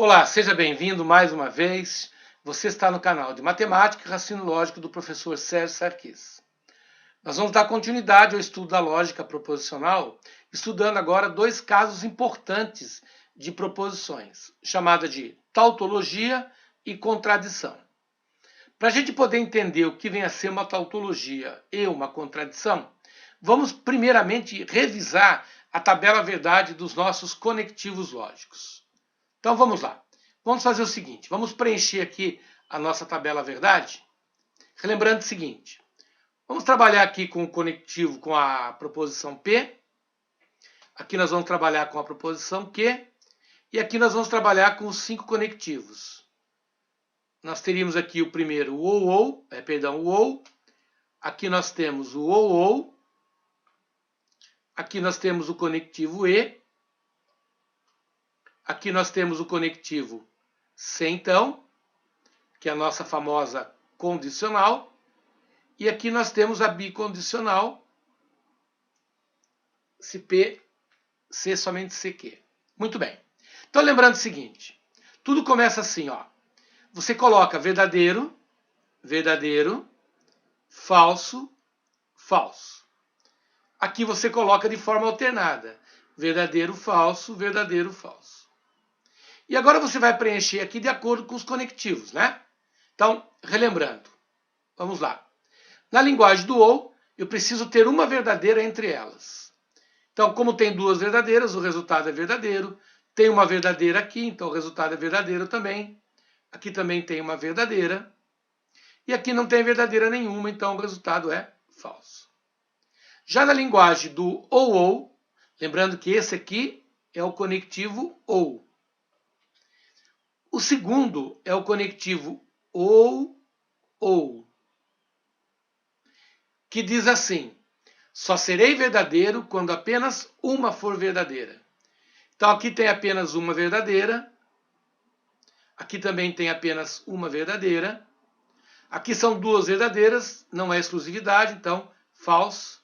Olá, seja bem-vindo mais uma vez. Você está no canal de Matemática e Raciocínio Lógico do professor Sérgio Sarquis. Nós vamos dar continuidade ao estudo da lógica proposicional, estudando agora dois casos importantes de proposições, chamada de tautologia e contradição. Para a gente poder entender o que vem a ser uma tautologia e uma contradição, vamos primeiramente revisar a tabela verdade dos nossos conectivos lógicos. Então vamos lá. Vamos fazer o seguinte, vamos preencher aqui a nossa tabela verdade, relembrando o seguinte. Vamos trabalhar aqui com o conectivo com a proposição P, aqui nós vamos trabalhar com a proposição Q, e aqui nós vamos trabalhar com os 5 conectivos. Nós teríamos aqui o primeiro, o ou, aqui nós temos o ou, aqui nós temos o conectivo E, aqui nós temos o conectivo se então, que é a nossa famosa condicional, e aqui nós temos a bicondicional, se P, C somente CQ. Muito bem. Então lembrando o seguinte, tudo começa assim, ó. Você coloca verdadeiro, verdadeiro, falso, falso. Aqui você coloca de forma alternada, verdadeiro, falso, verdadeiro, falso. E agora você vai preencher aqui de acordo com os conectivos, né? Então, relembrando, vamos lá. Na linguagem do ou, eu preciso ter uma verdadeira entre elas. Então, como tem duas verdadeiras, o resultado é verdadeiro. Tem uma verdadeira aqui, então o resultado é verdadeiro também. Aqui também tem uma verdadeira. E aqui não tem verdadeira nenhuma, então o resultado é falso. Já na linguagem do ou, lembrando que esse aqui é o conectivo ou. O segundo é o conectivo ou, que diz assim, só serei verdadeiro quando apenas uma for verdadeira. Então aqui tem apenas uma verdadeira, aqui também tem apenas uma verdadeira, aqui são duas verdadeiras, não é exclusividade, então falso,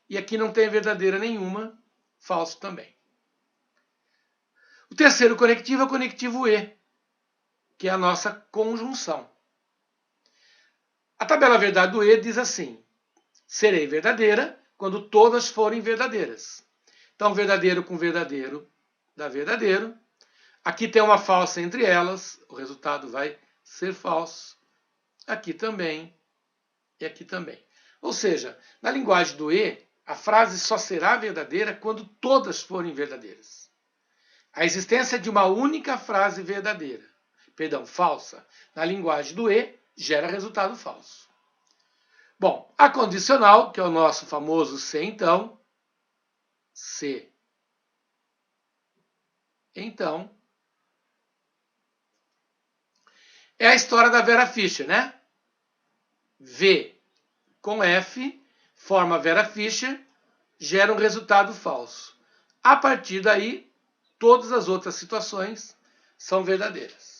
e aqui não tem verdadeira nenhuma, falso também. O terceiro conectivo é o conectivo E, que é a nossa conjunção. A tabela verdade do E diz assim, serei verdadeira quando todas forem verdadeiras. Então, verdadeiro com verdadeiro dá verdadeiro. Aqui tem uma falsa entre elas, o resultado vai ser falso. Aqui também e aqui também. Ou seja, na linguagem do E, a frase só será verdadeira quando todas forem verdadeiras. A existência de uma única frase verdadeira, falsa, na linguagem do E, gera resultado falso. Bom, a condicional, que é o nosso famoso se então, se então, é a história da Vera Fischer, né? V com F, forma Vera Fischer, gera um resultado falso. A partir daí, todas as outras situações são verdadeiras.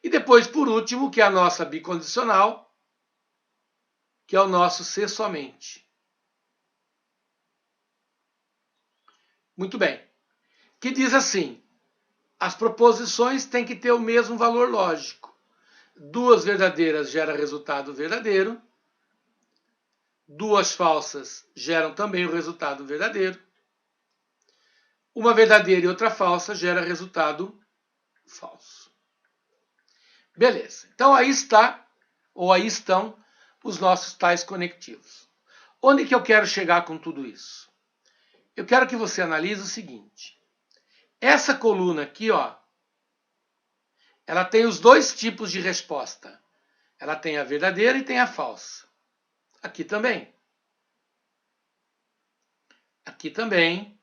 E depois, por último, que é a nossa bicondicional, que é o nosso se somente. Muito bem. Que diz assim, as proposições têm que ter o mesmo valor lógico. Duas verdadeiras gera resultado verdadeiro. Duas falsas geram também o resultado verdadeiro. Uma verdadeira e outra falsa gera resultado falso. Beleza. Então aí está, ou aí estão, os nossos tais conectivos. Onde que eu quero chegar com tudo isso? Eu quero que você analise o seguinte. Essa coluna aqui, ó, ela tem os dois tipos de resposta. Ela tem a verdadeira e tem a falsa. Aqui também. Aqui também.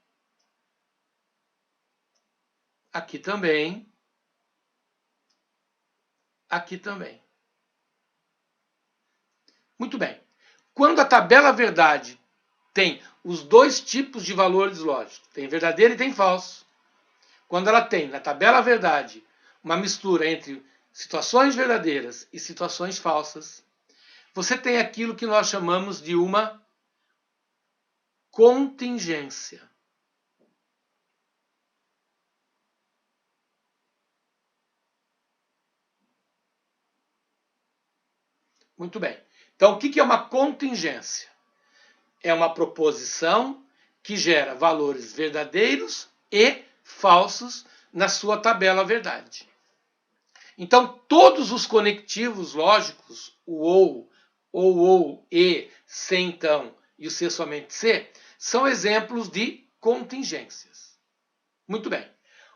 Aqui também. Aqui também. Muito bem. Quando a tabela verdade tem os dois tipos de valores lógicos, tem verdadeiro e tem falso. Quando ela tem na tabela verdade uma mistura entre situações verdadeiras e situações falsas, você tem aquilo que nós chamamos de uma contingência. Muito bem. Então, o que é uma contingência? É uma proposição que gera valores verdadeiros e falsos na sua tabela verdade. Então, todos os conectivos lógicos, o ou, e, se então e o se somente se, são exemplos de contingências. Muito bem.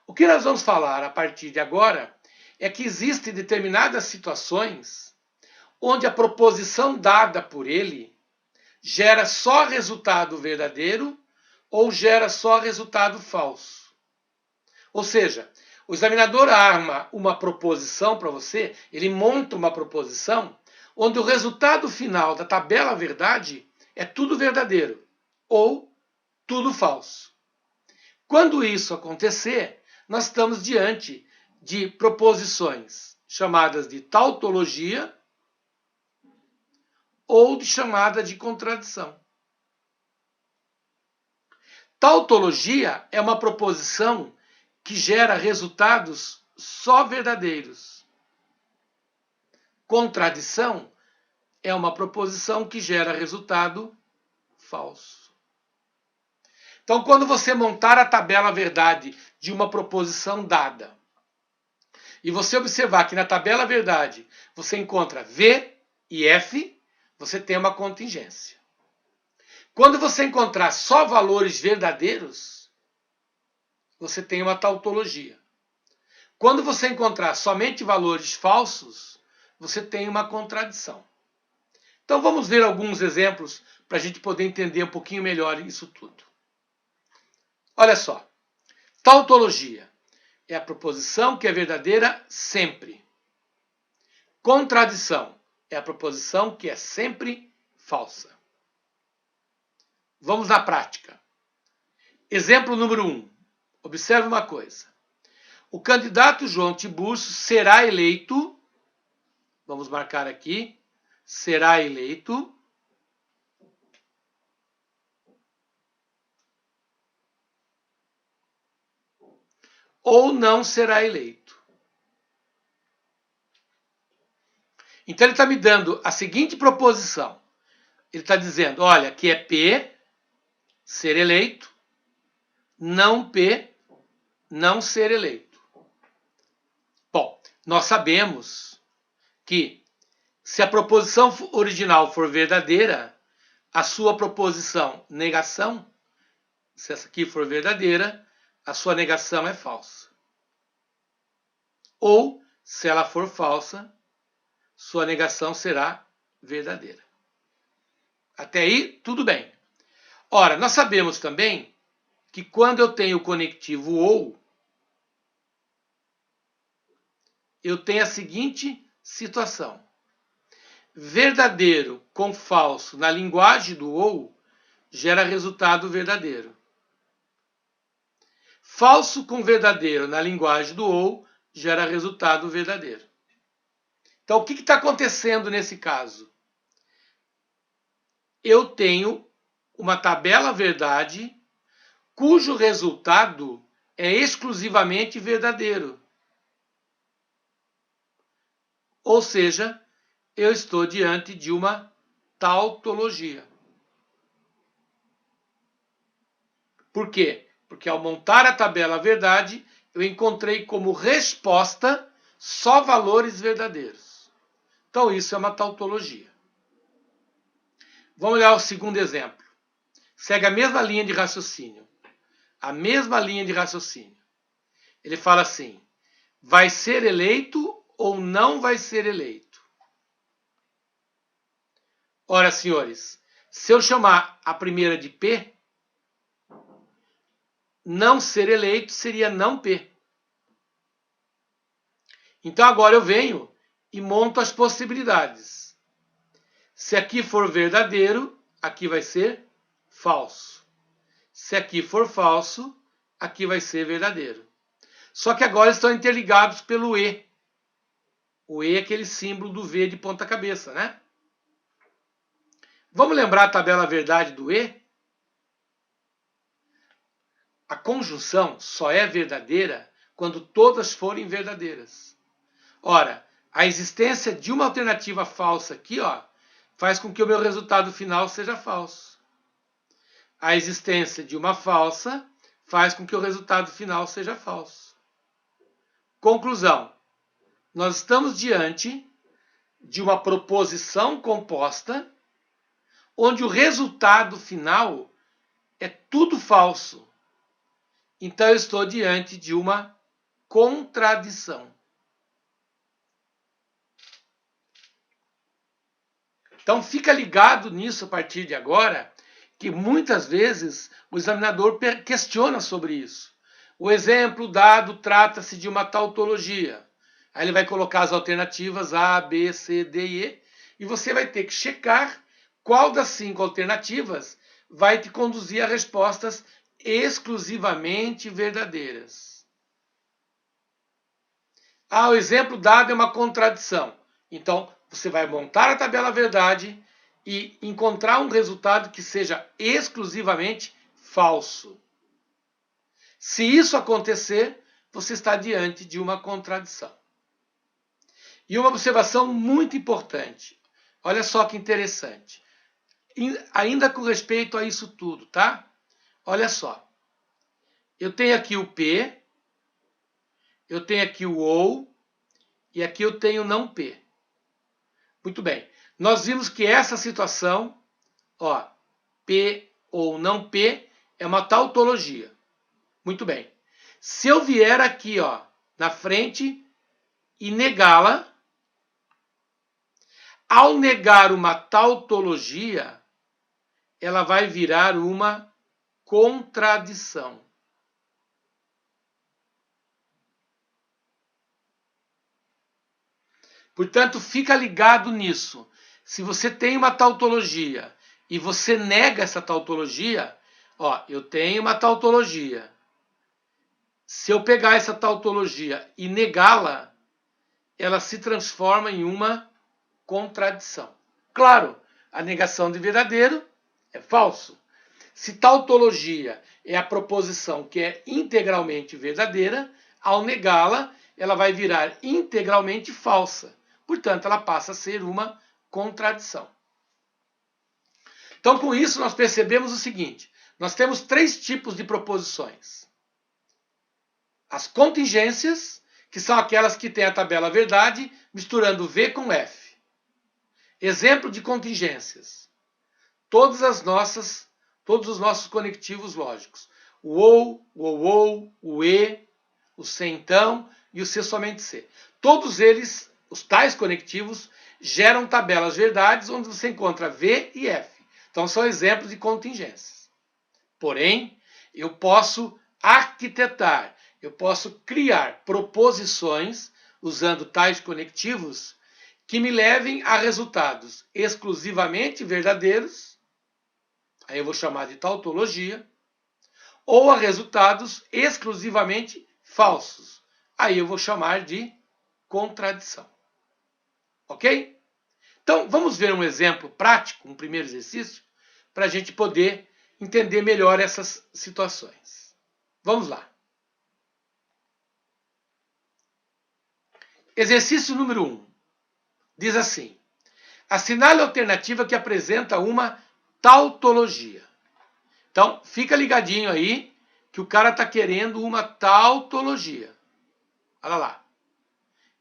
O que nós vamos falar a partir de agora é que existem determinadas situações onde a proposição dada por ele gera só resultado verdadeiro ou gera só resultado falso. Ou seja, o examinador arma uma proposição para você, ele monta uma proposição onde o resultado final da tabela verdade é tudo verdadeiro ou tudo falso. Quando isso acontecer, nós estamos diante de proposições chamadas de tautologia ou de chamada de contradição. Tautologia é uma proposição que gera resultados só verdadeiros. Contradição é uma proposição que gera resultado falso. Então, quando você montar a tabela verdade de uma proposição dada, e você observar que na tabela verdade você encontra V e F, você tem uma contingência. Quando você encontrar só valores verdadeiros, você tem uma tautologia. Quando você encontrar somente valores falsos, você tem uma contradição. Então vamos ver alguns exemplos para a gente poder entender um pouquinho melhor isso tudo. Olha só. Tautologia é a proposição que é verdadeira sempre. Contradição é a proposição que é sempre falsa. Vamos na prática. Exemplo número 1. Observe uma coisa. O candidato João Tiburcio será eleito, vamos marcar aqui, será eleito ou não será eleito. Então ele está me dando a seguinte proposição. Ele está dizendo, olha, que é P, ser eleito, não P, não ser eleito. Bom, nós sabemos que se a proposição original for verdadeira, a sua proposição negação, se essa aqui for verdadeira, a sua negação é falsa. Ou, se ela for falsa, sua negação será verdadeira. Até aí, tudo bem. Ora, nós sabemos também que quando eu tenho o conectivo ou, eu tenho a seguinte situação. Verdadeiro com falso na linguagem do ou gera resultado verdadeiro. Falso com verdadeiro na linguagem do ou gera resultado verdadeiro. Então, o que está acontecendo nesse caso? Eu tenho uma tabela verdade cujo resultado é exclusivamente verdadeiro. Ou seja, eu estou diante de uma tautologia. Por quê? Porque ao montar a tabela verdade, eu encontrei como resposta só valores verdadeiros. Então isso é uma tautologia. Vamos olhar o segundo exemplo. Segue a mesma linha de raciocínio. A mesma linha de raciocínio. Ele fala assim, vai ser eleito ou não vai ser eleito? Ora, senhores, se eu chamar a primeira de P, não ser eleito seria não P. Então agora eu venho e monto as possibilidades. Se aqui for verdadeiro, aqui vai ser falso. Se aqui for falso, aqui vai ser verdadeiro. Só que agora estão interligados pelo E. O E é aquele símbolo do V de ponta cabeça, né? Vamos lembrar a tabela verdade do E? A conjunção só é verdadeira quando todas forem verdadeiras. Ora, A existência de uma alternativa falsa aqui, ó, faz com que o meu resultado final seja falso. A existência de uma falsa faz com que o resultado final seja falso. Conclusão. Nós estamos diante de uma proposição composta onde o resultado final é tudo falso. Então eu estou diante de uma contradição. Então fica ligado nisso a partir de agora, que muitas vezes o examinador questiona sobre isso. O exemplo dado trata-se de uma tautologia. Aí ele vai colocar as alternativas A, B, C, D e E, e você vai ter que checar qual das 5 alternativas vai te conduzir a respostas exclusivamente verdadeiras. O exemplo dado é uma contradição. Então, você vai montar a tabela verdade e encontrar um resultado que seja exclusivamente falso. Se isso acontecer, você está diante de uma contradição. E uma observação muito importante. Olha só que interessante. Ainda com respeito a isso tudo, tá? Olha só. Eu tenho aqui o P, eu tenho aqui o OU, e aqui eu tenho não P. Muito bem. Nós vimos que essa situação, ó, P ou não P, é uma tautologia. Muito bem. Se eu vier aqui, ó, na frente e negá-la, ao negar uma tautologia, ela vai virar uma contradição. Portanto, fica ligado nisso. Se você tem uma tautologia e você nega essa tautologia, ó, eu tenho uma tautologia. Se eu pegar essa tautologia e negá-la, ela se transforma em uma contradição. Claro, a negação de verdadeiro é falso. Se tautologia é a proposição que é integralmente verdadeira, ao negá-la, ela vai virar integralmente falsa. Portanto, ela passa a ser uma contradição. Então, com isso, nós percebemos o seguinte: nós temos 3 tipos de proposições. As contingências, que são aquelas que têm a tabela verdade, misturando V com F. Exemplo de contingências. Todos os nossos conectivos lógicos. O OU, o E, o C então e o C somente C. Todos eles, os tais conectivos, geram tabelas verdades onde você encontra V e F. Então são exemplos de contingências. Porém, eu posso arquitetar, eu posso criar proposições usando tais conectivos que me levem a resultados exclusivamente verdadeiros, aí eu vou chamar de tautologia, ou a resultados exclusivamente falsos, aí eu vou chamar de contradição. Ok? Então, vamos ver um exemplo prático, um primeiro exercício, para a gente poder entender melhor essas situações. Vamos lá. Exercício número 1. Diz assim: assinale a alternativa que apresenta uma tautologia. Então, fica ligadinho aí que o cara está querendo uma tautologia. Olha lá.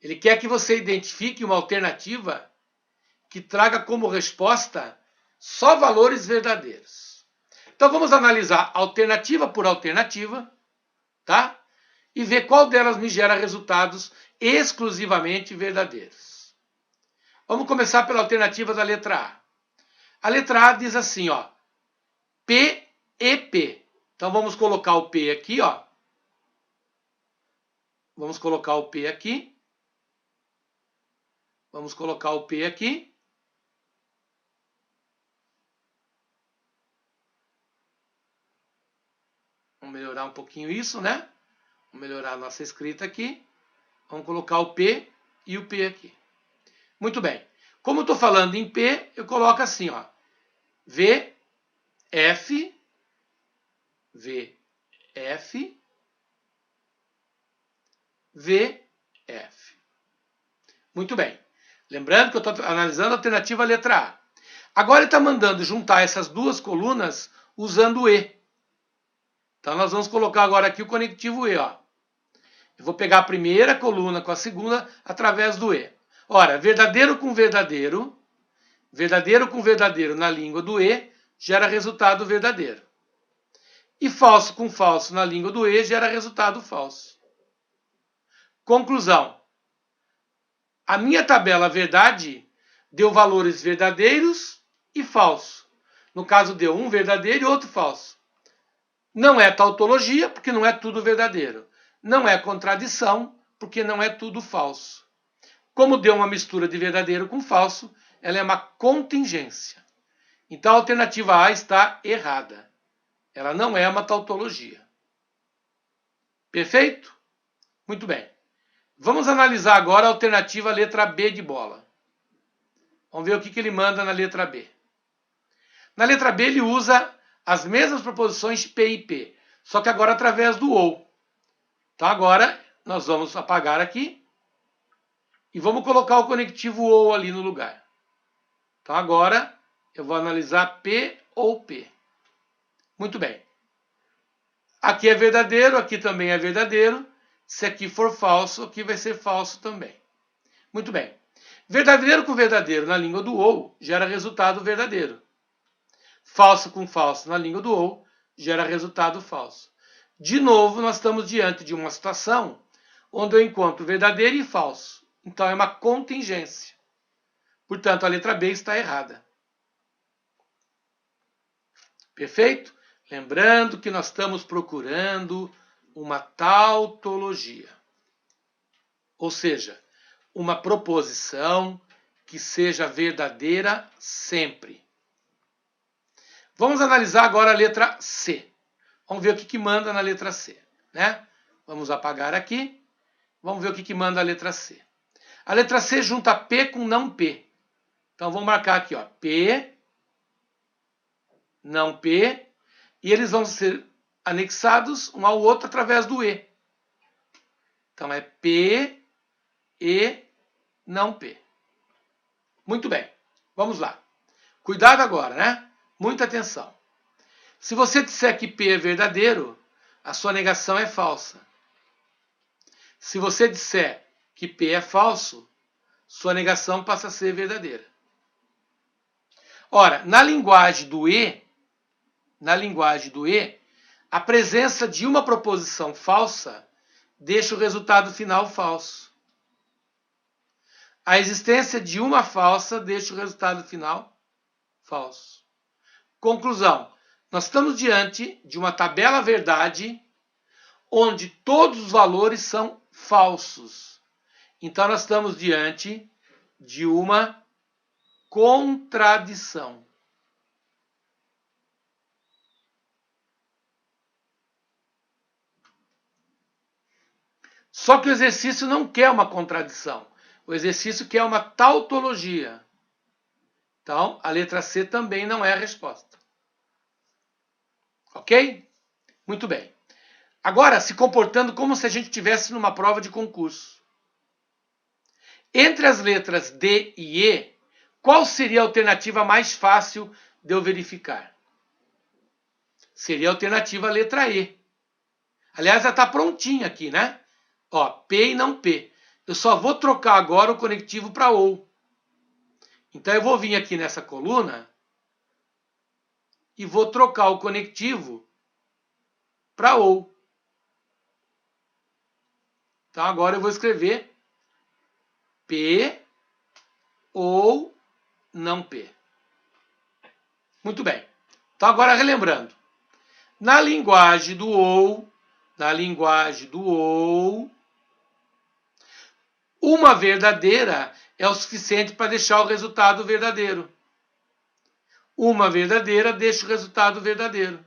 Ele quer que você identifique uma alternativa que traga como resposta só valores verdadeiros. Então, vamos analisar alternativa por alternativa, tá? E ver qual delas me gera resultados exclusivamente verdadeiros. Vamos começar pela alternativa da letra A. A letra A diz assim, ó, P e P. Então vamos colocar o P aqui, ó. Vamos colocar o P aqui. Vamos colocar o P aqui. Vamos melhorar um pouquinho isso, né? Vamos melhorar a nossa escrita aqui. Vamos colocar o P e o P aqui. Muito bem. Como eu estou falando em P, eu coloco assim, ó. V, F, V, F, V, F. Muito bem. Lembrando que eu estou analisando a alternativa letra A. Agora ele está mandando juntar essas duas colunas usando o E. Então nós vamos colocar agora aqui o conectivo E. Ó. Eu vou pegar a primeira coluna com a segunda através do E. Ora, verdadeiro com verdadeiro na língua do E gera resultado verdadeiro. E falso com falso na língua do E gera resultado falso. Conclusão. A minha tabela verdade deu valores verdadeiros e falso. No caso, deu um verdadeiro e outro falso. Não é tautologia, porque não é tudo verdadeiro. Não é contradição, porque não é tudo falso. Como deu uma mistura de verdadeiro com falso, ela é uma contingência. Então a alternativa A está errada. Ela não é uma tautologia. Perfeito? Muito bem. Vamos analisar agora a alternativa letra B de bola. Vamos ver o que ele manda na letra B. Na letra B ele usa as mesmas proposições P e P, só que agora através do OU. Então agora nós vamos apagar aqui e vamos colocar o conectivo OU ali no lugar. Então agora eu vou analisar P ou P. Muito bem. Aqui é verdadeiro, aqui também é verdadeiro. Se aqui for falso, aqui vai ser falso também. Muito bem. Verdadeiro com verdadeiro na língua do OU gera resultado verdadeiro. Falso com falso na língua do OU gera resultado falso. De novo, nós estamos diante de uma situação onde eu encontro verdadeiro e falso. Então é uma contingência. Portanto, a letra B está errada. Perfeito? Lembrando que nós estamos procurando uma tautologia. Ou seja, uma proposição que seja verdadeira sempre. Vamos analisar agora a letra C. Vamos ver o que manda na letra C. Né? Vamos apagar aqui. Vamos ver o que manda a letra C. A letra C junta P com não P. Então vamos marcar aqui, ó, P, não P, e eles vão ser anexados um ao outro através do E. Então é P, E, não P. Muito bem, vamos lá. Cuidado agora, né? Muita atenção. Se você disser que P é verdadeiro, a sua negação é falsa. Se você disser que P é falso, sua negação passa a ser verdadeira. Ora, na linguagem do E, a presença de uma proposição falsa deixa o resultado final falso. A existência de uma falsa deixa o resultado final falso. Conclusão. Nós estamos diante de uma tabela verdade onde todos os valores são falsos. Então nós estamos diante de uma contradição. Só que o exercício não quer uma contradição. O exercício quer uma tautologia. Então, a letra C também não é a resposta. Ok? Muito bem. Agora, se comportando como se a gente estivesse numa prova de concurso. Entre as letras D e E, qual seria a alternativa mais fácil de eu verificar? Seria a alternativa letra E. Aliás, ela está prontinha aqui, né? Ó, P e não P. Eu só vou trocar agora o conectivo para OU. Então eu vou vir aqui nessa coluna e vou trocar o conectivo para OU. Então agora eu vou escrever P ou não P. Muito bem. Então agora relembrando. Na linguagem do OU, uma verdadeira é o suficiente para deixar o resultado verdadeiro. Uma verdadeira deixa o resultado verdadeiro.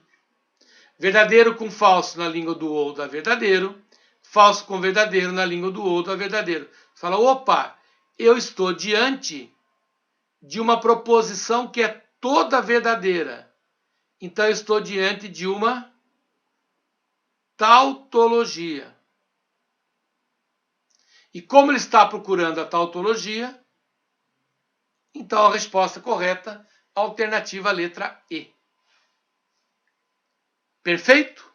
Verdadeiro com falso na língua do OU dá verdadeiro. Falso com verdadeiro na língua do OU dá verdadeiro. Você fala, opa, eu estou diante de uma proposição que é toda verdadeira. Então eu estou diante de uma tautologia. E como ele está procurando a tautologia, então a resposta correta, alternativa letra E. Perfeito?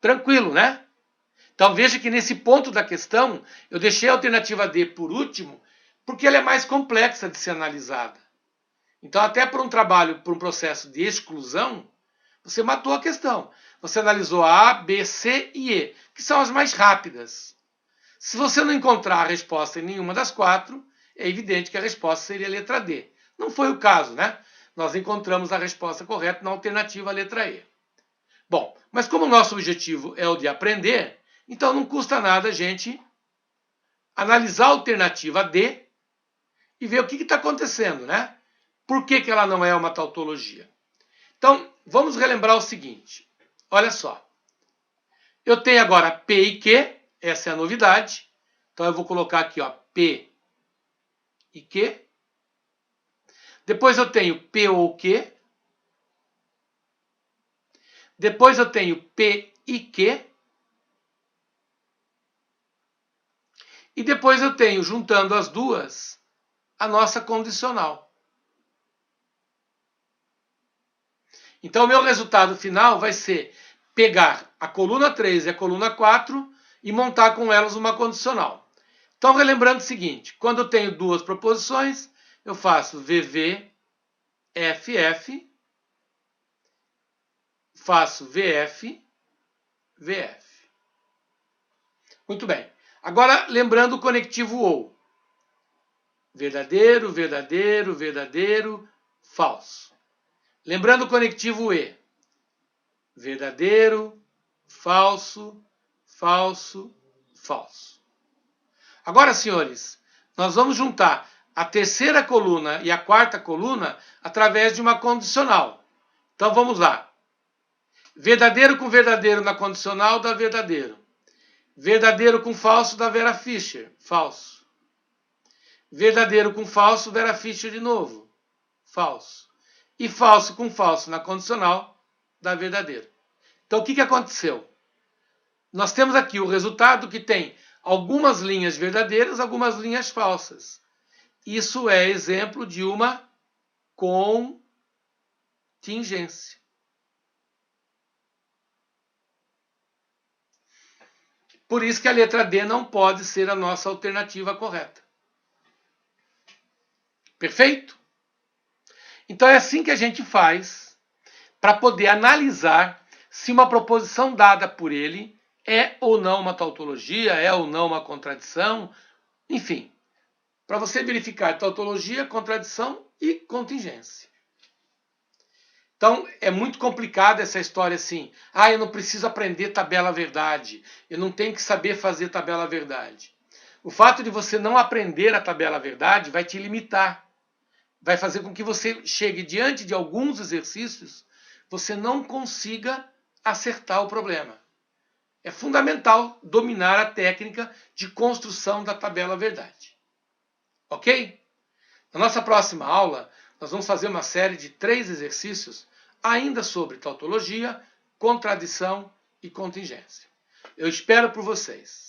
Tranquilo, né? Então veja que nesse ponto da questão, eu deixei a alternativa D por último, porque ela é mais complexa de ser analisada. Então até por um trabalho, por um processo de exclusão, você matou a questão. Você analisou a A, B, C e E, que são as mais rápidas. Se você não encontrar a resposta em nenhuma das quatro, é evidente que a resposta seria a letra D. Não foi o caso, né? Nós encontramos a resposta correta na alternativa letra E. Bom, mas como o nosso objetivo é o de aprender, então não custa nada a gente analisar a alternativa D e ver o que está acontecendo, né? Por que ela não é uma tautologia? Então, vamos relembrar o seguinte. Olha só. Eu tenho agora P e Q, essa é a novidade. Então eu vou colocar aqui, ó, P e Q. Depois eu tenho P ou Q. Depois eu tenho P e Q. E depois eu tenho, juntando as duas, a nossa condicional. Então o meu resultado final vai ser pegar a coluna 3 e a coluna 4 e montar com elas uma condicional. Então, relembrando o seguinte, quando eu tenho duas proposições, eu faço VV, FF, faço VF, VF. Muito bem. Agora, lembrando o conectivo OU. Verdadeiro, verdadeiro, verdadeiro, falso. Lembrando o conectivo E. Verdadeiro, falso, falso, falso. Agora, senhores, nós vamos juntar a terceira coluna e a quarta coluna através de uma condicional. Então, vamos lá. Verdadeiro com verdadeiro na condicional dá verdadeiro. Verdadeiro com falso dá Vera Fischer, falso. Verdadeiro com falso, Vera Fischer de novo, falso. E falso com falso na condicional dá verdadeiro. Então, o que aconteceu? Nós temos aqui o resultado que tem algumas linhas verdadeiras, algumas linhas falsas. Isso é exemplo de uma contingência. Por isso que a letra D não pode ser a nossa alternativa correta. Perfeito? Então é assim que a gente faz para poder analisar se uma proposição dada por ele é ou não uma tautologia, é ou não uma contradição, enfim, para você verificar tautologia, contradição e contingência. Então, é muito complicado essa história assim. Eu não preciso aprender tabela verdade. Eu não tenho que saber fazer tabela verdade. O fato de você não aprender a tabela verdade vai te limitar. Vai fazer com que você chegue diante de alguns exercícios, você não consiga acertar o problema. É fundamental dominar a técnica de construção da tabela verdade. Ok? Na nossa próxima aula, nós vamos fazer uma série de 3 exercícios ainda sobre tautologia, contradição e contingência. Eu espero por vocês.